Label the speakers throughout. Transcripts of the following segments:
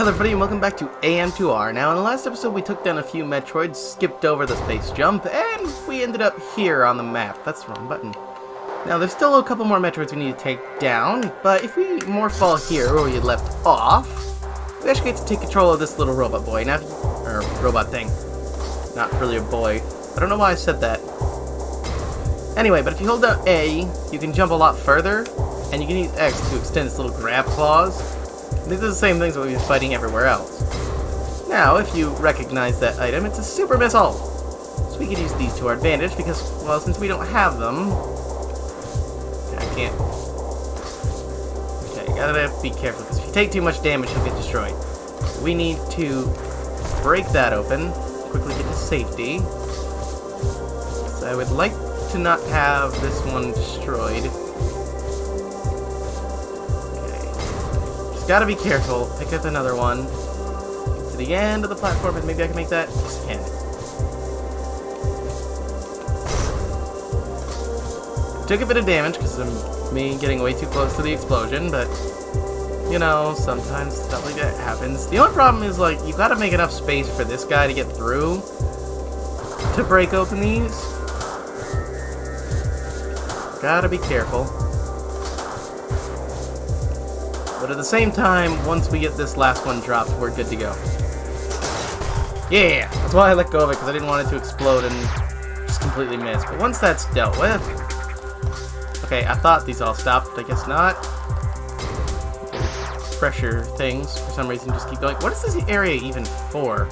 Speaker 1: Hello everybody and welcome back to AM2R. Now in the last episode we took down a few metroids, skipped over the space jump, and we ended up here on the map. That's the wrong button. Now there's still a couple more metroids we need to take down, but if we fall here where we left off, we actually get to take control of this little robot boy. Now, or robot thing. Not really a boy. I don't know why I said that. Anyway, but if you hold down A, you can jump a lot further, and you can use X to extend its little grab claws. These are the same things that we've been fighting everywhere else. Now, if you recognize that item, it's a super missile. So we can use these to our advantage because, well, since we don't have them... I can't... Okay, gotta be careful because if you take too much damage, you'll get destroyed. We need to break that open, quickly get to safety. So I would like to not have this one destroyed. Gotta be careful. Pick up another one. To the end of the platform, and maybe I can make that. Yes, I can. Took a bit of damage because of me getting way too close to the explosion, but you know, sometimes stuff like that happens. The only problem is, like, you gotta make enough space for this guy to get through to break open these. Gotta be careful. But at the same time, once we get this last one dropped, we're good to go. Yeah! That's why I let go of it, because I didn't want it to explode and just completely miss. But once that's dealt with... Okay, I thought these all stopped, but I guess not. Pressure things, for some reason, just keep going. What is this area even for?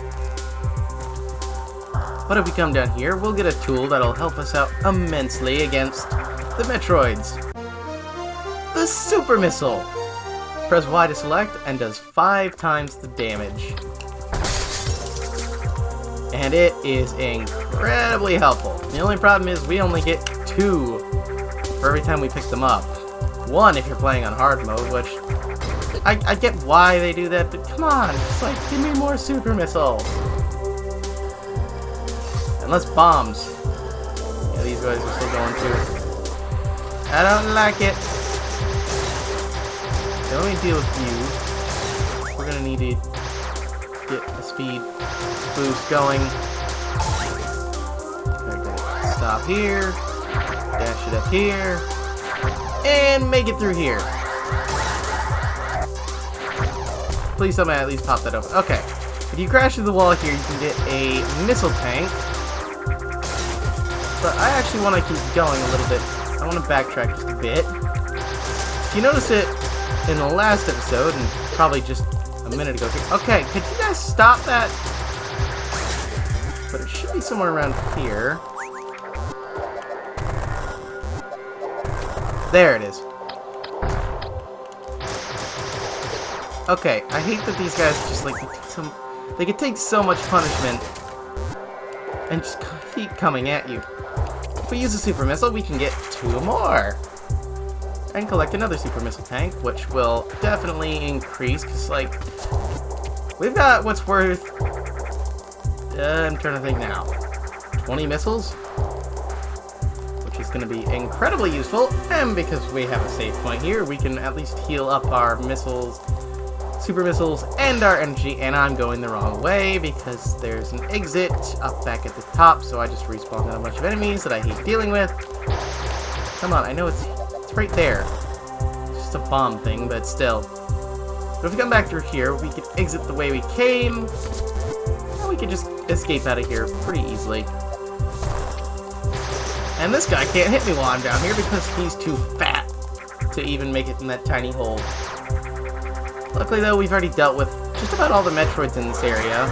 Speaker 1: But if we come down here, we'll get a tool that'll help us out immensely against the metroids. The Super Missile! Press Y to select, and does 5 times the damage. And it is incredibly helpful. The only problem is we only get 2 for every time we pick them up. 1 if you're playing on hard mode, which... I get why they do that, but come on, it's like, give me more super missiles. And less bombs. Yeah, these guys are still going too. I don't like it. So let me deal with you. We're gonna need to get the speed boost going. Okay, stop here, dash it up here, and make it through here. Please somebody at least pop that open. Okay, if you crash through the wall here, you can get a missile tank. But I actually want to keep going a little bit. I want to backtrack just a bit. If you notice it, in the last episode, and probably just a minute ago. Okay, could you guys stop that? But it should be somewhere around here. There it is. Okay, I hate that these guys just like they could take so much punishment and just keep coming at you. If we use a super missile, we can get 2 more. And collect another super missile tank, which will definitely increase, because, like, we've got what's worth, I'm trying to think now, 20 missiles, which is going to be incredibly useful, and because we have a save point here, we can at least heal up our missiles, super missiles, and our energy, and I'm going the wrong way, because there's an exit up back at the top, so I just respawned a bunch of enemies that I hate dealing with. Come on, I know it's right there. It's just a bomb thing, but still. But if we come back through here, we can exit the way we came, and we can just escape out of here pretty easily. And this guy can't hit me while I'm down here because he's too fat to even make it in that tiny hole. Luckily though, we've already dealt with just about all the metroids in this area.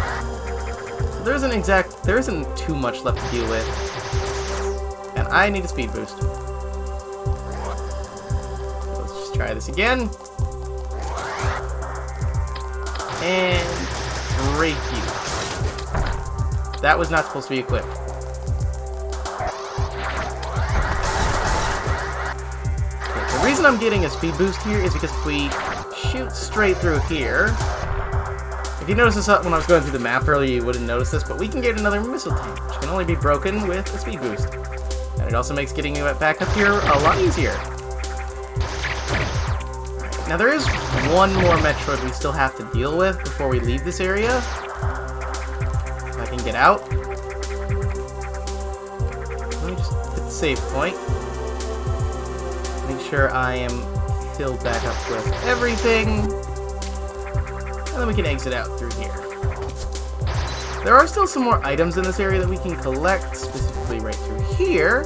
Speaker 1: So there isn't too much left to deal with. And I need a speed boost. Try this again. And break you. That was not supposed to be equipped. Okay, the reason I'm getting a speed boost here is because if we shoot straight through here, if you notice this when I was going through the map earlier, you wouldn't notice this, but we can get another missile tank, which can only be broken with a speed boost. And it also makes getting you back up here a lot easier. Now there is one more Metroid we still have to deal with before we leave this area. If I can get out. Let me just hit the save point. Make sure I am filled back up with everything. And then we can exit out through here. There are still some more items in this area that we can collect, specifically right through here.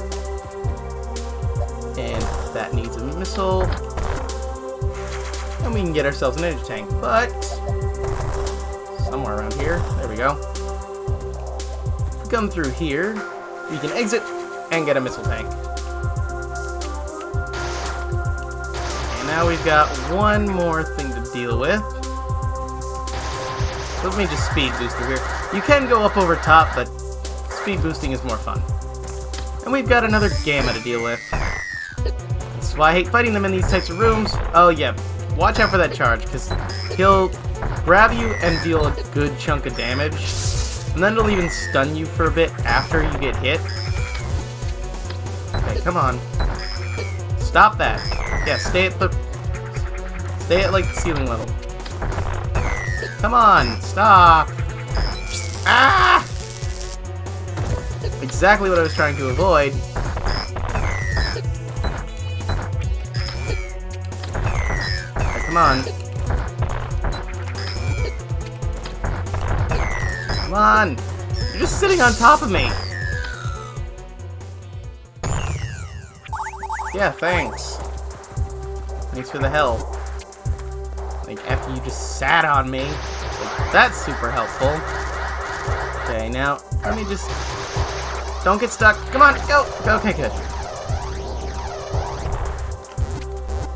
Speaker 1: And that needs a missile. And we can get ourselves an energy tank, but somewhere around here. There we go. If we come through here, we can exit and get a missile tank. And now we've got one more thing to deal with. Let me just speed boost through here. You can go up over top, but speed boosting is more fun. And we've got another Gamma to deal with. That's why I hate fighting them in these types of rooms. Oh yeah, watch out for that charge, because he'll grab you and deal a good chunk of damage. And then it'll even stun you for a bit after you get hit. Okay, come on. Stop that. Yeah, stay at like the ceiling level. Come on, stop! Ah! Exactly what I was trying to avoid. Okay, come on. Come on! You're just sitting on top of me! Yeah, thanks. Thanks for the help. Like, after you just sat on me. Like, that's super helpful. Okay, now, let me just... Don't get stuck. Come on, go! Okay, good.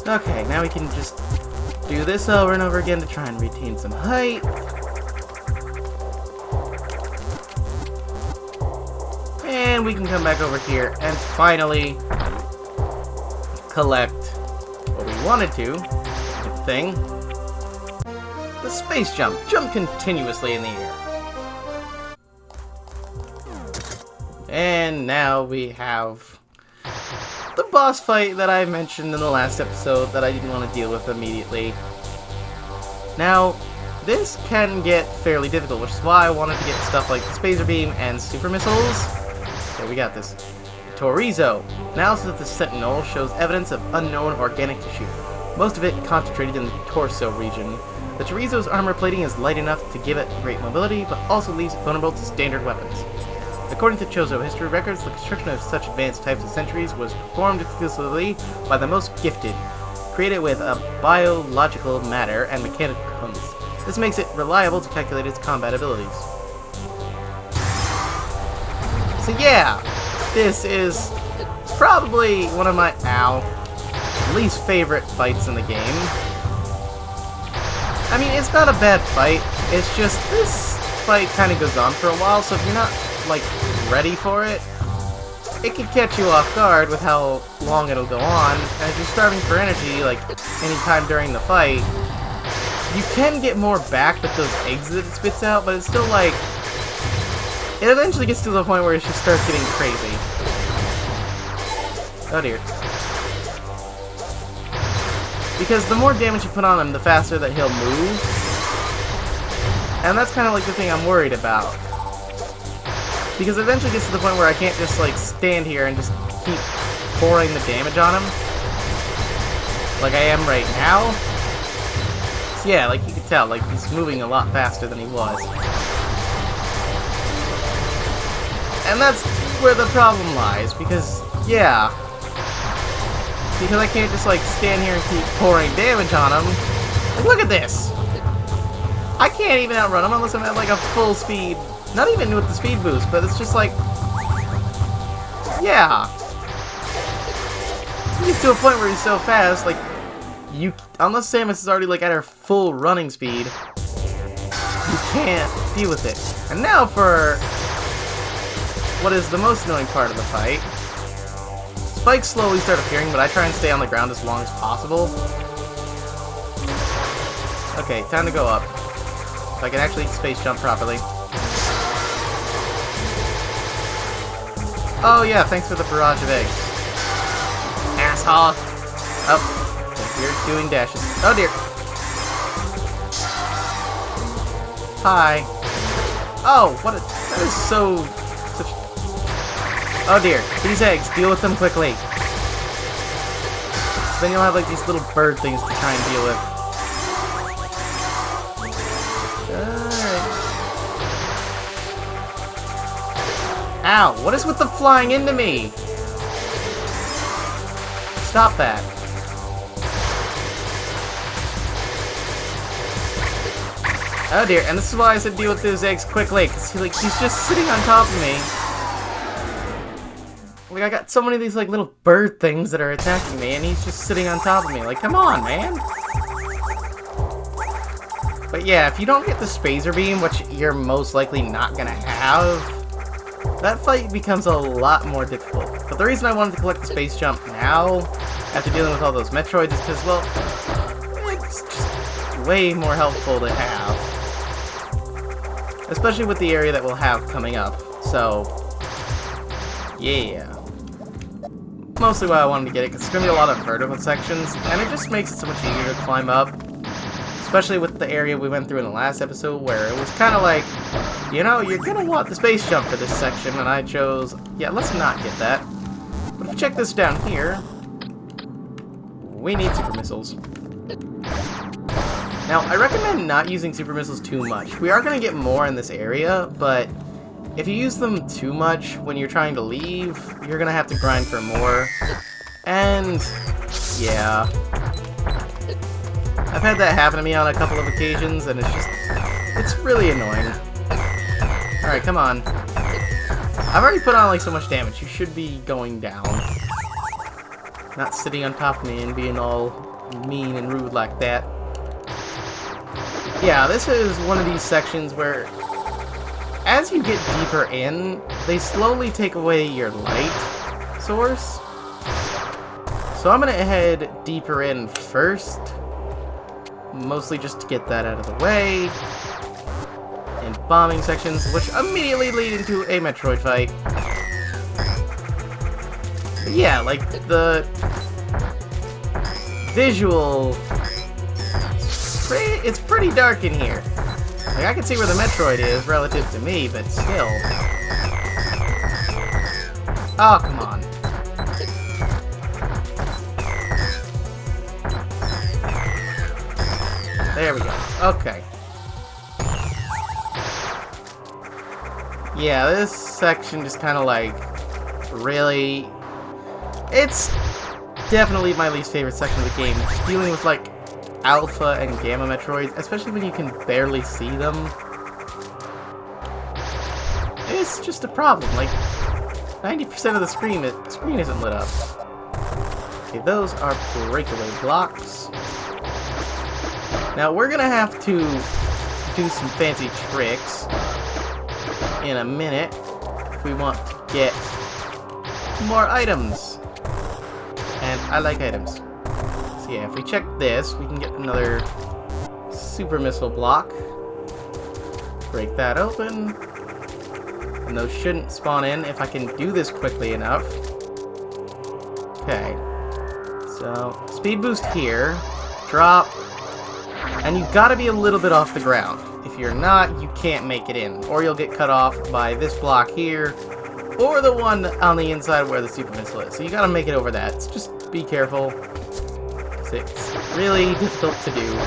Speaker 1: Okay, now we can just do this over and over again to try and retain some height. And we can come back over here and finally collect what we wanted to. Good thing. The space jump. Jump continuously in the air. And now we have the boss fight that I mentioned in the last episode that I didn't want to deal with immediately. Now, this can get fairly difficult, which is why I wanted to get stuff like the Spacer Beam and Super Missiles. Okay, we got this. Chorizo. Analysis of the Sentinel shows evidence of unknown organic tissue, most of it concentrated in the torso region. The Chorizo's armor plating is light enough to give it great mobility, but also leaves it vulnerable to standard weapons. According to Chozo history records, the construction of such advanced types of sentries was performed exclusively by the most gifted, created with a biological matter and mechanical components. This makes it reliable to calculate its combat abilities. So yeah, this is probably one of my least favorite fights in the game. I mean, it's not a bad fight, it's just this fight kind of goes on for a while, so if you're not, like, ready for it, it could catch you off guard with how long it'll go on, and if you're starving for energy, like, anytime during the fight, you can get more back with those eggs that it spits out, but it's still, like, it eventually gets to the point where it just starts getting crazy. Oh dear. Because the more damage you put on him, the faster that he'll move. And that's kind of like the thing I'm worried about. Because it eventually gets to the point where I can't just like stand here and just keep pouring the damage on him. Like I am right now. So yeah, like you can tell, like he's moving a lot faster than he was. And that's where the problem lies, because, yeah. Because I can't just, like, stand here and keep pouring damage on him. Like, look at this! I can't even outrun him unless I'm at, like, a full speed. Not even with the speed boost, but it's just like... Yeah. He's to a point where he's so fast, like, you... Unless Samus is already, like, at her full running speed, you can't deal with it. And now for... what is the most annoying part of the fight. Spikes slowly start appearing, but I try and stay on the ground as long as possible. Okay, time to go up. If I can actually space jump properly. Oh yeah, thanks for the barrage of eggs. Asshole! Oh, you're doing dashes. Oh dear. Hi. Oh, what a... That is so... Such... Oh dear. These eggs. Deal with them quickly. So then you'll have like these little bird things to try and deal with. Alright. Ow! What is with the flying into me? Stop that. Oh dear, and this is why I said deal with those eggs quickly, because he's just sitting on top of me. Like, I got so many of these like little bird things that are attacking me, and he's just sitting on top of me. Like, come on, man! But yeah, if you don't get the Spacer Beam, which you're most likely not gonna have, that fight becomes a lot more difficult. But the reason I wanted to collect the Space Jump now, after dealing with all those metroids, is because, well, it's just way more helpful to have. Especially with the area that we'll have coming up. So, yeah. Mostly why I wanted to get it, because there's going to be a lot of vertical sections, and it just makes it so much easier to climb up. Especially with the area we went through in the last episode, where it was kind of like, you know, you're going to want the space jump for this section, and I chose, yeah, let's not get that. But if you check this down here, we need super missiles. Now, I recommend not using super missiles too much. We are going to get more in this area, but if you use them too much when you're trying to leave, you're going to have to grind for more. And, yeah. I've had that happen to me on a couple of occasions, and it's really annoying. Alright, come on. I've already put on, like, so much damage. You should be going down. Not sitting on top of me and being all mean and rude like that. Yeah, this is one of these sections where, as you get deeper in, they slowly take away your light source. So I'm going to head deeper in first, mostly just to get that out of the way. And bombing sections, which immediately lead into a Metroid fight. But yeah, like, the visual... It's pretty dark in here. Like, I can see where the Metroid is relative to me, but still. Oh, come on. There we go. Okay. Yeah, this section just kind of like really... It's definitely my least favorite section of the game. Just dealing with like Alpha and Gamma Metroids, especially when you can barely see them. It's just a problem. Like, 90% of the screen isn't lit up. Okay, those are breakaway blocks. Now, we're gonna have to do some fancy tricks in a minute if we want to get more items. And I like items. So yeah, if we check this, we can get another super missile block. Break that open. And those shouldn't spawn in if I can do this quickly enough. Okay. So, speed boost here. Drop. And you gotta be a little bit off the ground. If you're not, you can't make it in. Or you'll get cut off by this block here. Or the one on the inside where the super missile is. So you gotta make it over that. So just be careful. It's really difficult to do.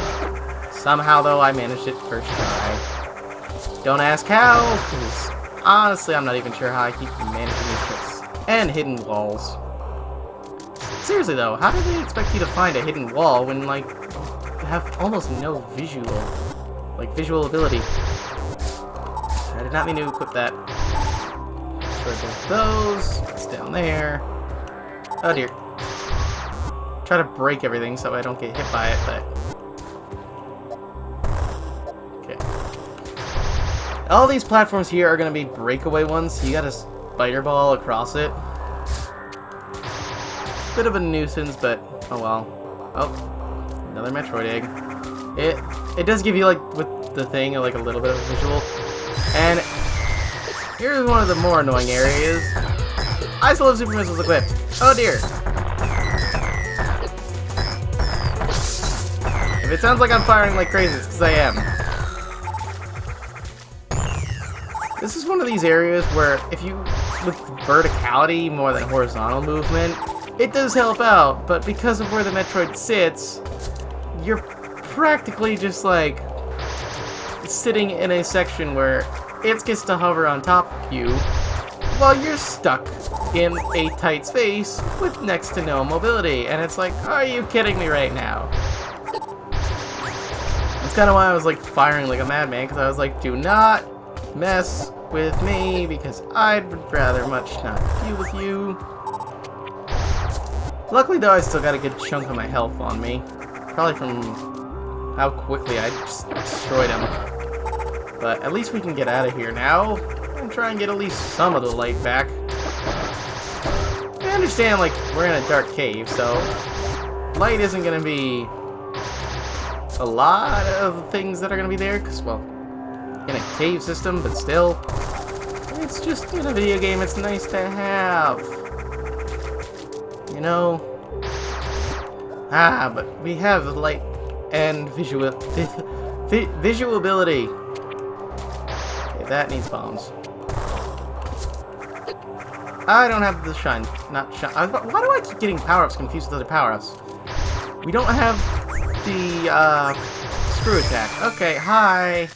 Speaker 1: Somehow, though, I managed it first try. Don't ask how, because honestly, I'm not even sure how I keep managing these tricks. And hidden walls. Seriously, though, how do they expect you to find a hidden wall when, like, you have almost no visual ability? I did not mean to equip that. Destroy both those. It's down there. Oh, dear. Try to break everything so I don't get hit by it, but... Okay. All these platforms here are going to be breakaway ones, so you gotta spider ball across it. Bit of a nuisance, but oh well. Oh, another Metroid egg. It does give you, like, with the thing, like, a little bit of a visual. And here's one of the more annoying areas. I still have super missiles equipped. Oh dear. If it sounds like I'm firing like crazy, it's because I am. This is one of these areas where if you, with verticality more than horizontal movement, it does help out, but because of where the Metroid sits, you're practically just like sitting in a section where it gets to hover on top of you while you're stuck in a tight space with next to no mobility. And it's like, are you kidding me right now? That's kind of why I was like firing like a madman, because I was like, do not mess with me, because I'd rather much not deal with you. Luckily though, I still got a good chunk of my health on me. Probably from how quickly I just destroyed him. But at least we can get out of here now and try and get at least some of the light back. I understand, like, we're in a dark cave, so light isn't going to be a lot of things that are going to be there, because, well, in a cave system, but still, it's just in a video game, it's nice to have. You know? Ah, but we have light and visual ability. Okay, that needs bombs. I don't have the shine. Not shine. Why do I keep getting power-ups confused with other power-ups? We don't have the, screw attack. Okay, hi.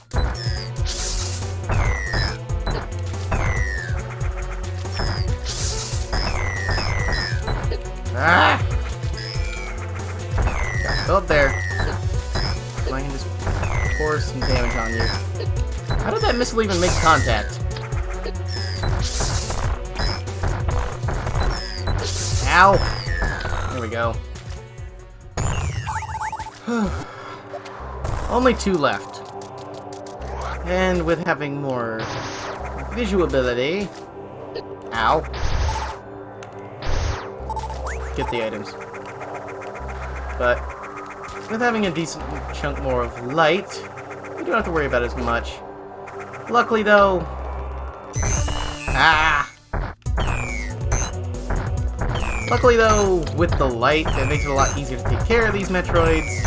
Speaker 1: Ah! Go up there. So I can just pour some damage on you. How did that missile even make contact? Ow! There we go. Only 2 left. And with having more visual ability... Ow. Get the items. But with having a decent chunk more of light, we don't have to worry about as much. Luckily though... Ah! Luckily though, with the light, it makes it a lot easier to take care of these Metroids.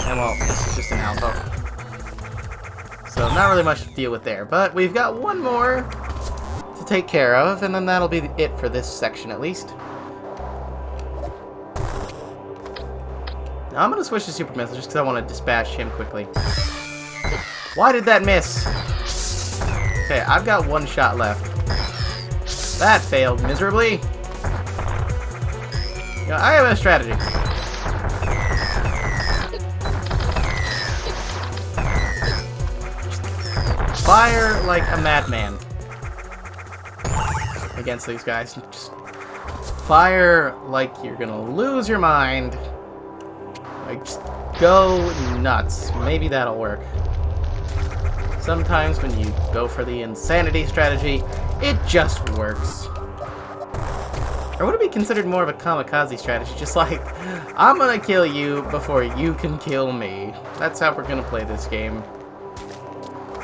Speaker 1: And well, this is just an alpha. So not really much to deal with there. But we've got one more to take care of, and then that'll be it for this section at least. Now I'm going to switch to Super Missile just because I want to dispatch him quickly. Why did that miss? Okay, I've got 1 shot left. That failed miserably. Yeah, I have a strategy. Fire like a madman against these guys. Just fire like you're gonna lose your mind. Like, just go nuts. Maybe that'll work. Sometimes when you go for the insanity strategy, it just works. Or would it be considered more of a kamikaze strategy? Just like, I'm gonna kill you before you can kill me. That's how we're gonna play this game.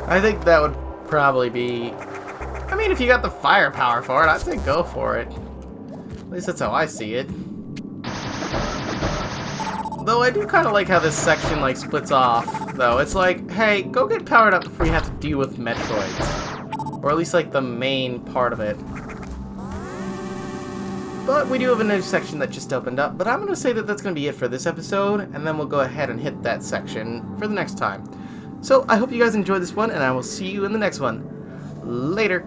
Speaker 1: I think that would probably be... I mean, if you got the firepower for it, I'd say go for it. At least that's how I see it. Though I do kind of like how this section, like, splits off, though. It's like, hey, go get powered up before you have to deal with Metroids. Or at least, like, the main part of it. But we do have a new section that just opened up, but I'm going to say that that's going to be it for this episode, and then we'll go ahead and hit that section for the next time. So, I hope you guys enjoyed this one, and I will see you in the next one. Later!